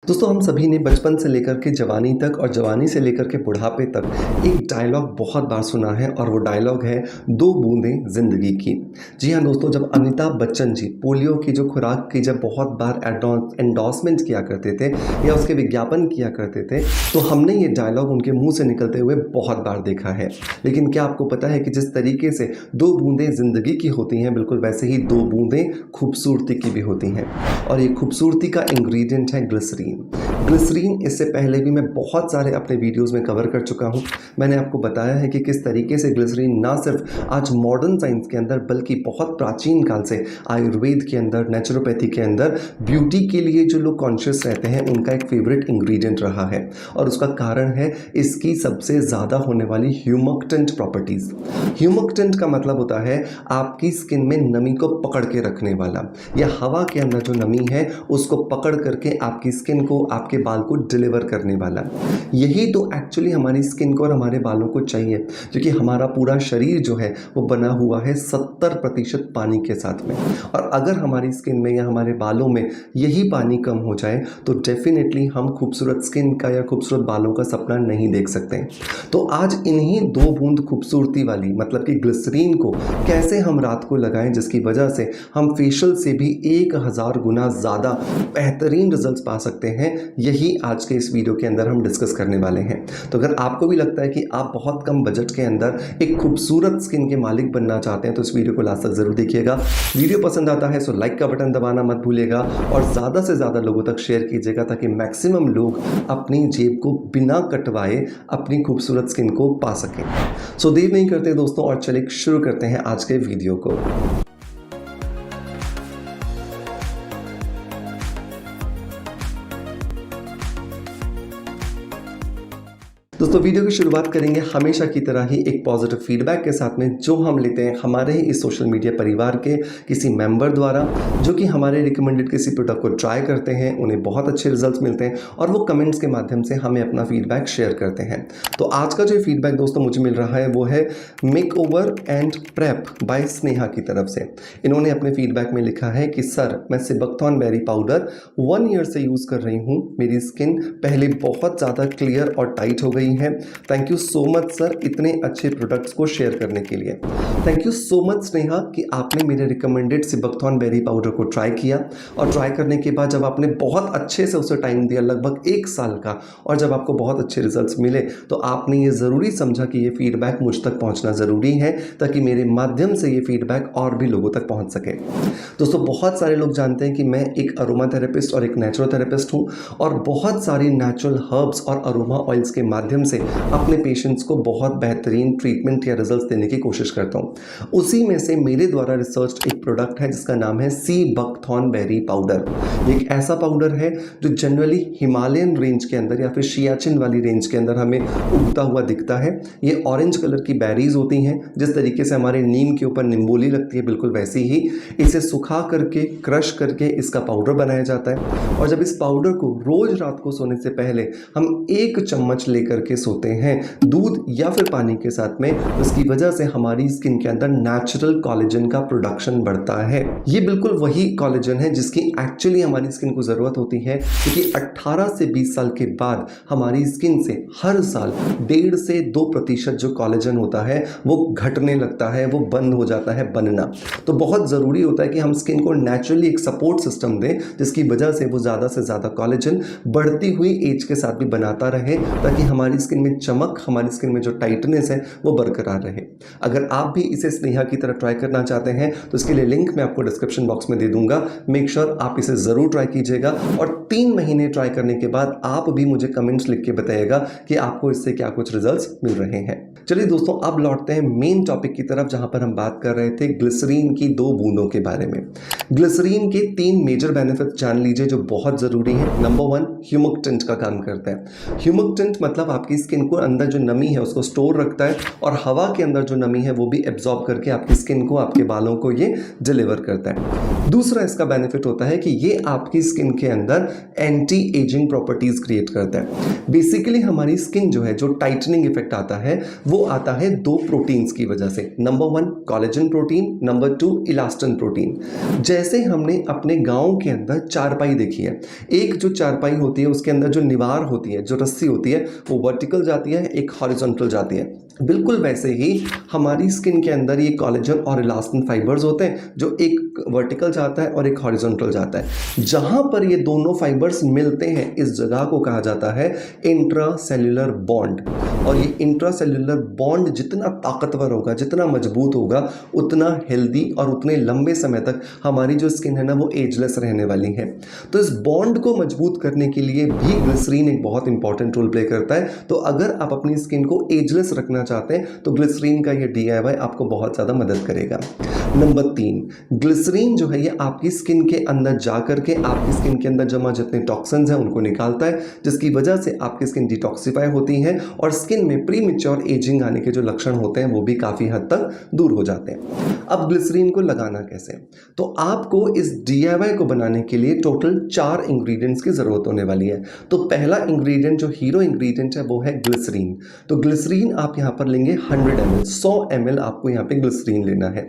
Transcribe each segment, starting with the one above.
दोस्तों हम सभी ने बचपन से लेकर के जवानी तक और जवानी से लेकर के बुढ़ापे तक एक डायलॉग बहुत बार सुना है और वो डायलॉग है दो बूंदें जिंदगी की। जी हाँ दोस्तों, जब अमिताभ बच्चन जी पोलियो की जो खुराक की जब बहुत बार एंडोर्समेंट किया करते थे या उसके विज्ञापन किया करते थे तो हमने ये डायलॉग उनके मुंह से निकलते हुए बहुत बार देखा है। लेकिन क्या आपको पता है कि जिस तरीके से दो बूंदें जिंदगी की होती हैं, बिल्कुल वैसे ही दो बूंदें खूबसूरती की भी होती हैं। और ये खूबसूरती का इंग्रेडिएंट है ग्लिसरीन। ग्लिसरीन इससे पहले भी मैं बहुत सारे अपने वीडियोस में कवर कर चुका हूँ। मैंने आपको बताया है कि किस तरीके से ग्लिसरीन ना सिर्फ आज मॉडर्न साइंस के अंदर बल्कि बहुत प्राचीन काल से आयुर्वेद के अंदर, नेचुरोपैथी के अंदर ब्यूटी के लिए जो लोग कॉन्शियस रहते हैं उनका एक फेवरेट इंग्रेडिएंट रहा है। और उसका कारण है इसकी सबसे ज़्यादा होने वाली ह्यूमक्टेंट प्रॉपर्टीज़। ह्यूमक्टेंट का मतलब होता है आपकी स्किन में नमी को पकड़ के रखने वाला, या हवा के अंदर जो नमी है उसको पकड़ करके आपकी स्किन को, आपके बाल को डिलीवर करने वाला। यही तो एक्चुअली हमारी स्किन को और हमारे बालों को चाहिए, क्योंकि हमारा पूरा शरीर जो है वो बना हुआ है 70% पानी के साथ में। और अगर हमारी स्किन में या हमारे बालों में यही पानी कम हो जाए तो डेफिनेटली हम खूबसूरत स्किन का या खूबसूरत बालों का सपना नहीं देख सकते। तो आज इन्हीं दो बूंद खूबसूरती वाली मतलब कि ग्लिसरीन को कैसे हम रात को लगाएं, जिसकी वजह से हम फेशियल से भी 1000 गुना ज़्यादा बेहतरीन रिजल्ट्स पा सकते हैं, यही आज के इस वीडियो के अंदर हम डिस्कस करने वाले हैं। तो अगर आपको भी लगता है कि आप बहुत कम बजट के अंदर एक खूबसूरत स्किन के मालिक बनना चाहते हैं तो इस वीडियो को लास्ट तक जरूर देखिएगा। वीडियो पसंद आता है सो लाइक का बटन दबाना मत भूलिएगा और ज़्यादा से ज़्यादा लोगों तक शेयर कीजिएगा ताकि मैक्सिमम लोग अपनी जेब को बिना कटवाए अपनी खूबसूरत स्किन को पा सकें। सो देर नहीं करते दोस्तों और चलिए शुरू करते हैं आज के वीडियो को। दोस्तों वीडियो की शुरुआत करेंगे हमेशा की तरह ही एक पॉजिटिव फीडबैक के साथ में, जो हम लेते हैं हमारे ही इस सोशल मीडिया परिवार के किसी मेंबर द्वारा, जो कि हमारे रिकमेंडेड किसी प्रोडक्ट को ट्राई करते हैं, उन्हें बहुत अच्छे रिजल्ट्स मिलते हैं और वो कमेंट्स के माध्यम से हमें अपना फीडबैक शेयर करते हैं। तो आज का जो फीडबैक दोस्तों मुझे मिल रहा है वो है make over and prep by Sneha की तरफ से। इन्होंने अपने फीडबैक में लिखा है कि सर, मैं सिबकथॉर्न बेरी पाउडर 1 ईयर से यूज़ कर रही हूँ। मेरी स्किन पहले बहुत ज़्यादा क्लियर और टाइट हो गई है। Thank you so much sir इतने अच्छे प्रोडक्ट्स को शेयर करने के लिए। Thank you so much Sneha कि आपने मेरे रिकमेंडेड सिबकथॉर्न बेरी पाउडर को ट्राई किया और ट्राई करने के बाद जब आपने बहुत अच्छे से उसे टाइम दिया, लगभग 1 साल का, और जब आपको बहुत अच्छे रिजल्ट्स मिले तो आपने ये ज़रूरी समझा कि ये फीडबैक मुझ तक पहुंचना ज़रूरी है ताकि मेरे माध्यम से ये फीडबैक और भी लोगों तक पहुँच सके। दोस्तों बहुत सारे लोग जानते हैं कि मैं एक अरोमा थेरेपिस्ट और एक नेचुरोथेरेपिस्ट हूँ और बहुत सारी नेचुरल हर्ब्स और अरोमा ऑयल्स के माध्यम से अपने पेशेंट्स को बहुत बेहतरीन ट्रीटमेंट या रिजल्ट्स देने की कोशिश करता हूं। उसी में से मेरे द्वारा रिसर्च एक प्रोडक्ट है जिसका नाम है सिबकथॉर्न बेरी पाउडर। ये एक ऐसा पाउडर है जो जनरली हिमालयन रेंज के अंदर या फिर सियाचिन वाली रेंज के अंदर हमें उगता हुआ दिखता है। ये ऑरेंज कलर की बेरीज होती हैं, जिस तरीके से हमारे नीम के ऊपर निम्बोली लगती है बिल्कुल वैसी ही इसे सुखा करके क्रश करके इसका पाउडर बनाया जाता है। और जब इस पाउडर को रोज रात को सोने से पहले हम 1 चम्मच लेकर के सोते हैं दूध या फिर पानी के साथ में, उसकी वजह से हमारी स्किन के अंदर नेचुरल कोलेजन का प्रोडक्शन बढ़ता है। ये बिल्कुल वही कोलेजन है जिसकी एक्चुअली हमारी स्किन को ज़रूरत होती है, क्योंकि 18 से 20 साल के बाद हमारी स्किन से हर साल 1.5 से 2% जो कोलेजन होता है वो घटने लगता है, वो बंद हो जाता है बनना। तो बहुत ज़रूरी होता है कि हम स्किन को नेचुरली एक सपोर्ट सिस्टम दें जिसकी वजह से वो ज़्यादा से ज़्यादा कोलेजन बढ़ती हुई एज के साथ भी बनाता रहे, ताकि हमारी स्किन में चमक, हमारी स्किन में जो टाइटनेस है वो बरकरार रहे। अगर आप भी इसे स्नेहा की तरह ट्राई करना चाहते हैं तो इसके लिए लिंक मैं आपको डिस्क्रिप्शन बॉक्स में दे दूंगा। मेक श्योर आप इसे ज़रूर ट्राई कीजिएगा और 3 महीने ट्राई करने के बाद आप भी मुझे कमेंट्स लिख के बताइएगा कि आपको इससे क्या कुछ रिजल्ट्स मिल रहे हैं। चलिए दोस्तों अब लौटते हैं मेन टॉपिक की तरफ, जहां पर हम बात कर रहे थे ग्लिसरीन की 2 बूंदों के बारे में। ग्लिसरीन के 3 मेजर बेनिफिट्स जान लीजिए जो बहुत ज़रूरी हैं। नंबर 1, ह्यूमक्टेंट का काम करता है। ह्यूमक्टेंट मतलब आपकी आपकी स्किन को अंदर जो नमी है उसको स्टोर रखता है और हवा के अंदर जो नमी है वो भी एब्जॉर्ब करके आपकी स्किन को, आपके बालों को ये डिलीवर करता है। दूसरा इसका बेनिफिट होता है कि ये आपकी स्किन के अंदर एंटी एजिंग प्रॉपर्टीज क्रिएट करता है। बेसिकली हमारी स्किन जो है, जो टाइटनिंग इफेक्ट आता है वो आता है दो प्रोटीन्स की वजह से। Number 1 collagen protein, number 2 elastin protein. जैसे हमने अपने गांव के अंदर चारपाई देखी है, एक जो चारपाई होती है उसके अंदर जो निवार होती है, जो रस्सी होती है वो वर्टिकल जाती है, एक हॉरिजॉन्टल जाती है। बिल्कुल वैसे ही हमारी स्किन के अंदर ये कोलेजन और इलास्टिन फाइबर्स होते हैं, जो एक वर्टिकल जाता है और एक हॉरिजॉन्टल जाता है। जहां पर ये दोनों फाइबर्स मिलते हैं इस जगह को कहा जाता है इंट्रासेल्युलर बॉन्ड। और ये इंट्रासेल्युलर बॉन्ड जितना ताकतवर होगा, जितना मजबूत होगा, उतना हेल्दी और उतने लंबे समय तक हमारी जो स्किन है ना वो एजलेस रहने वाली है। तो इस बॉन्ड को मजबूत करने के लिए भी ग्लिसरीन एक बहुत इंपॉर्टेंट रोल प्ले करता है। तो अगर आप अपनी स्किन को एजलेस रखना चाहते हैं तो ग्लिसरीन का ये DIY आपको बहुत ज़्यादा मदद करेगा। नंबर 3, ग्लिसरीन जो है ये आपकी स्किन के अंदर जा करके आपकी स्किन के अंदर जमा जितने टॉक्सिन्स हैं उनको निकालता है, जिसकी वजह से आपकी स्किन डिटॉक्सिफाई होती है और स्किन में प्रीमेच्योर एजिंग आने के जो लक्षण होते हैं वो भी काफ़ी हद तक दूर हो जाते हैं। अब ग्लिसरीन को लगाना कैसे? तो आपको इस DIY को बनाने के लिए टोटल 4 इंग्रेडिएंट्स की ज़रूरत होने वाली है। तो पहला इंग्रेडिएंट जो हीरो इंग्रेडिएंट है वो है ग्लिसरीन। तो ग्लिसरीन आप यहाँ पर लेंगे 100 ml, 100 ml आपको यहाँ पे ग्लिसरीन लेना है।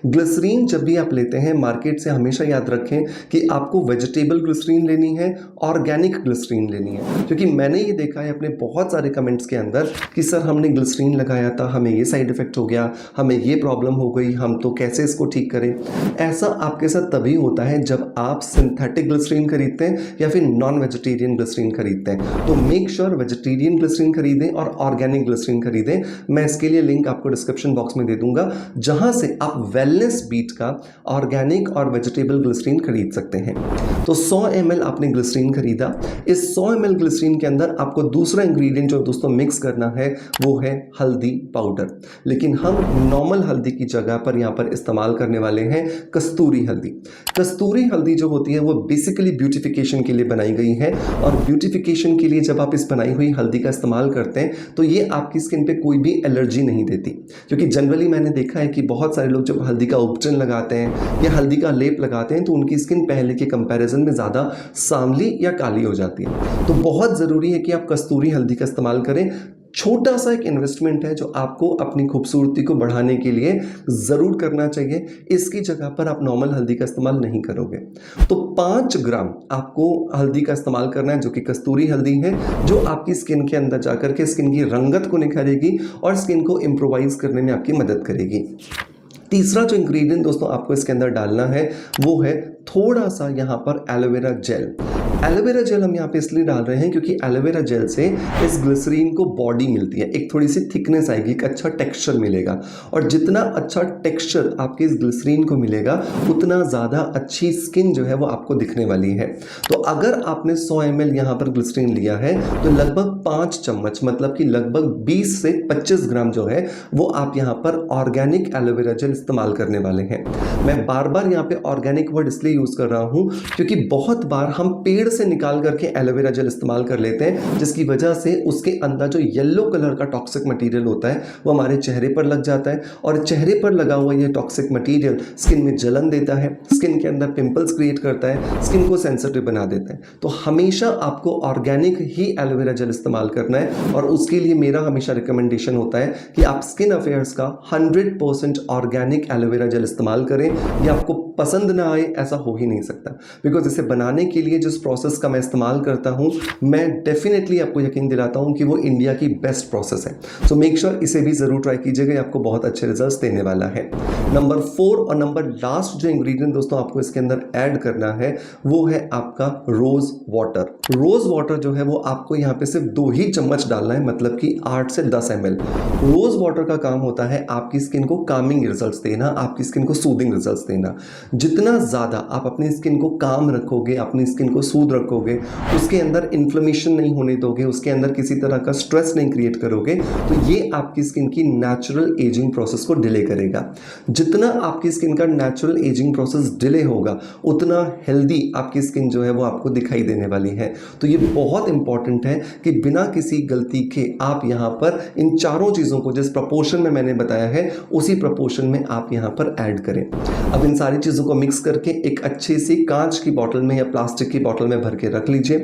ग्लिसरीन जब भी आप लेते हैं मार्केट से हमेशा याद रखें कि आपको वेजिटेबल ग्लिसरीन लेनी है, ऑर्गेनिक ग्लिसरीन लेनी है। क्योंकि मैंने ये देखा है अपने बहुत सारे कमेंट्स के अंदर कि सर हमने ग्लिसरीन लगाया था, हमें ये साइड इफेक्ट हो गया, हमें ये प्रॉब्लम हो गई, हम तो कैसे इसको ठीक करें। ऐसा आपके साथ तभी होता है जब आप सिंथेटिक ग्लिसरीन खरीदते हैं या फिर नॉन वेजिटेरियन ग्लिसरीन खरीदते हैं। तो मेक श्योर वेजिटेरियन ग्लिसरीन खरीदें और ऑर्गेनिक ग्लिसरीन खरीदें। मैं इसके लिए लिंक आपको डिस्क्रिप्शन बॉक्स में दे दूंगा, जहां से आप वेलनेस बीट का ऑर्गेनिक और वेजिटेबल ग्लिसरीन खरीद सकते हैं। तो 100 ml आपने ग्लिसरीन खरीदा। इस 100 ml ग्लिसरीन के अंदर आपको दूसरा इंग्रेडिएंट जो दोस्तों मिक्स करना है वो है हल्दी पाउडर। लेकिन हम नॉर्मल हल्दी की जगह पर यहाँ पर इस्तेमाल करने वाले हैं कस्तूरी हल्दी। कस्तूरी हल्दी जो होती है वो बेसिकली ब्यूटिफिकेशन के लिए बनाई गई है और ब्यूटिफिकेशन के लिए जब आप इस बनाई हुई हल्दी का इस्तेमाल करते हैं तो ये आपकी स्किन पे कोई भी एलर्जी नहीं देती। क्योंकि जनरली मैंने देखा है कि बहुत सारे लोग जब हल्दी का उपटन लगाते हैं या हल्दी का लेप लगाते हैं तो उनकी स्किन पहले के कंपैरिजन में ज़्यादा सांवली या काली हो जाती है। तो बहुत ज़रूरी है कि आप कस्तूरी हल्दी का इस्तेमाल करें। छोटा सा एक इन्वेस्टमेंट है जो आपको अपनी खूबसूरती को बढ़ाने के लिए ज़रूर करना चाहिए। इसकी जगह पर आप नॉर्मल हल्दी का इस्तेमाल नहीं करोगे। तो 5 ग्राम आपको हल्दी का इस्तेमाल करना है जो कि कस्तूरी हल्दी है, जो आपकी स्किन के अंदर जाकर के स्किन की रंगत को निखारेगी और स्किन को इम्प्रोवाइज करने में आपकी मदद करेगी। तीसरा जो इंग्रेडिएंट दोस्तों आपको इसके अंदर डालना है वो है थोड़ा सा यहाँ पर एलोवेरा जेल। एलोवेरा जेल हम यहाँ पे इसलिए डाल रहे हैं क्योंकि एलोवेरा जेल से इस ग्लिसरीन को बॉडी मिलती है, एक थोड़ी सी थिकनेस आएगी, एक अच्छा टेक्सचर मिलेगा। और जितना अच्छा टेक्सचर आपके इस ग्लिसरीन को मिलेगा उतना ज़्यादा अच्छी स्किन जो है वो आपको दिखने वाली है। तो अगर आपने 100 ml यहाँ पर ग्लिसरीन लिया है तो लगभग 5 चम्मच मतलब कि लगभग 20 से 25 ग्राम जो है वो आप यहाँ पर ऑर्गेनिक एलोवेरा जेल इस्तेमाल करने वाले हैं। मैं बार बार यहाँ पे ऑर्गेनिक वर्ड इसलिए यूज़ कर रहा हूँ क्योंकि बहुत बार हम पेड़ से निकाल करके एलोवेरा जेल इस्तेमाल कर लेते हैं, जिसकी वजह से उसके अंदर जो येलो कलर का टॉक्सिक मटेरियल होता है वो हमारे चेहरे पर लग जाता है और चेहरे पर लगा हुआ ये टॉक्सिक मटेरियल स्किन में जलन देता है, स्किन के अंदर पिंपल्स क्रिएट करता है, स्किन को सेंसिटिव बना देता है। तो हमेशा आपको ऑर्गेनिक ही एलोवेरा जेल इस्तेमाल करना है और उसके लिए मेरा हमेशा रिकमेंडेशन होता है कि आप स्किन अफेयर्स का 100% ऑर्गेनिक एलोवेरा जेल इस्तेमाल करें। ये आपको पसंद ना आए ऐसा हो ही नहीं सकता, बिकॉज इसे बनाने के लिए जिस प्रोसेस का मैं इस्तेमाल करता हूँ मैं डेफिनेटली आपको यकीन दिलाता हूँ कि वो इंडिया की बेस्ट प्रोसेस है। सो मेक श्योर इसे भी ज़रूर ट्राई कीजिएगा, आपको बहुत अच्छे रिजल्ट्स देने वाला है। नंबर 4 और नंबर लास्ट जो इंग्रेडिएंट दोस्तों आपको इसके अंदर ऐड करना है वो है आपका रोज़ वाटर। रोज़ वाटर जो है वो आपको यहाँ पे सिर्फ 2 ही चम्मच डालना है, मतलब कि 8 से 10 ml। रोज़ वाटर का काम होता है आपकी स्किन को कामिंग रिजल्ट्स देना, आपकी स्किन को सूदिंग रिजल्ट्स देना। जितना ज़्यादा आप अपनी स्किन को काम रखोगे, अपनी स्किन को सूद रखोगे, उसके अंदर इन्फ्लेमेशन नहीं होने दोगे, उसके अंदर किसी तरह का स्ट्रेस नहीं क्रिएट करोगे, तो ये आपकी स्किन की नेचुरल एजिंग प्रोसेस को डिले करेगा। जितना आपकी स्किन का नेचुरल एजिंग प्रोसेस डिले होगा, उतना हेल्दी आपकी स्किन जो है वो आपको दिखाई देने वाली है। तो ये बहुत इंपॉर्टेंट है कि बिना किसी गलती के आप यहाँ पर इन चारों चीज़ों को जिस प्रपोर्शन में मैंने बताया है उसी प्रपोर्शन में आप यहाँ पर ऐड करें। अब इन सारी चीज़ों को मिक्स करके एक अच्छी सी कांच की बॉटल में या प्लास्टिक की बॉटल में भर के रख लीजिए।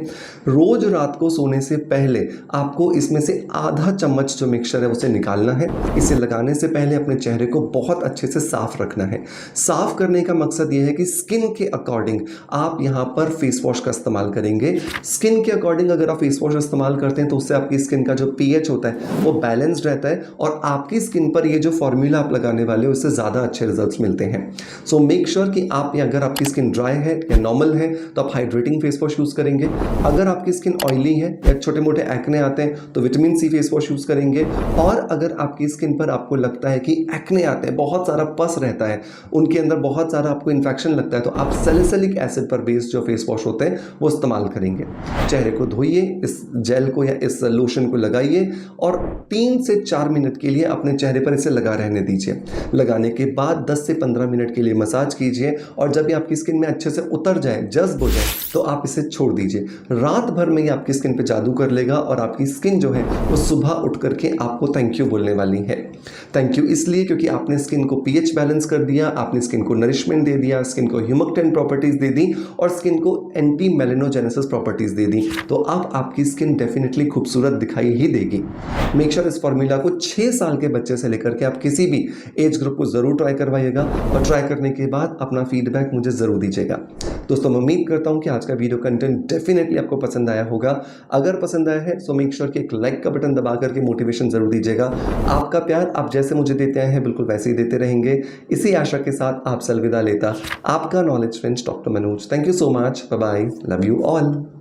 रोज रात को सोने से पहले आपको इसमें से आधा चम्मच जो मिक्सचर है उसे निकालना है। इसे लगाने से पहले अपने चेहरे को बहुत अच्छे से साफ रखना है। साफ करने का मकसद यह है कि स्किन के अकॉर्डिंग आप यहाँ पर फेस वॉश का इस्तेमाल करेंगे। स्किन के अकॉर्डिंग अगर आप फेस वॉश इस्तेमाल करते हैं तो उससे आपकी स्किन का जो पीएच होता है वो बैलेंस्ड रहता है और आपकी स्किन पर ये जो फॉर्मूला आप लगाने वाले हो उससे ज़्यादा अच्छे रिजल्ट्स मिलते हैं। सो मेक श्योर कि आप अगर आपकी स्किन ड्राई है या नॉर्मल है तो आप हाइड्रेटिंग फेस वॉश यूज़ करेंगे। अगर आपकी स्किन ऑयली है या छोटे मोटे एक्ने आते हैं तो vitamin C face wash use करेंगे। और अगर आपकी स्किन पर आपको लगता है कि एक्ने आते हैं, बहुत सारा पस रहता है, उनके अंदर बहुत सारा आपको इन्फेक्शन लगता है, तो आप सैलिसिलिक एसिड पर बेस्ड जो फेस वॉश होते हैं वो इस्तेमाल करेंगे। चेहरे को धोइए, इस जेल को या इस लोशन को लगाइए और 3 से 4 मिनट के लिए अपने चेहरे पर इसे लगा रहने दीजिए। लगाने के बाद 10 से 15 मिनट के लिए मसाज कीजिए और जब ये आपकी स्किन में अच्छे से उतर जाए, जज्ब हो जाए, तो आप इसे छोड़ दीजिए। रात भर में ये आपकी स्किन पे जादू कर लेगा और आपकी स्किन जो है वो सुबह उठ करके आपको थैंक यू बोलने वाली है। थैंक यू इसलिए क्योंकि आपने स्किन को पीएच बैलेंस कर दिया, आपने स्किन को नरिशमेंट दे दिया, स्किन को ह्यूमक्टेंट प्रॉपर्टीज दे दी और स्किन को एंटी मेलेनोजेनेसिस प्रॉपर्टीज दे दी। तो अब आपकी स्किन डेफिनेटली खूबसूरत दिखाई ही देगी। मेक श्योर इस फॉर्मूला को 6 साल के बच्चे से लेकर के आप किसी भी एज ग्रुप को जरूर ट्राई करवाइएगा और ट्राई करने के बाद अपना फीडबैक मुझे जरूर दीजिएगा। दोस्तों, मैं उम्मीद करता हूं कि आज का वीडियो कंटेंट डेफिनेटली आपको पसंद आया होगा। अगर पसंद आया है तो मेक श्योर कि एक लाइक का बटन दबा करके मोटिवेशन जरूर दीजिएगा। आपका प्यार आप जैसे मुझे देते आए हैं बिल्कुल वैसे ही देते रहेंगे। इसी आशा के साथ आपसे अलविदा लेता आपका knowledge friends doctor Manoj. Thank you so much. Bye bye. Love you all.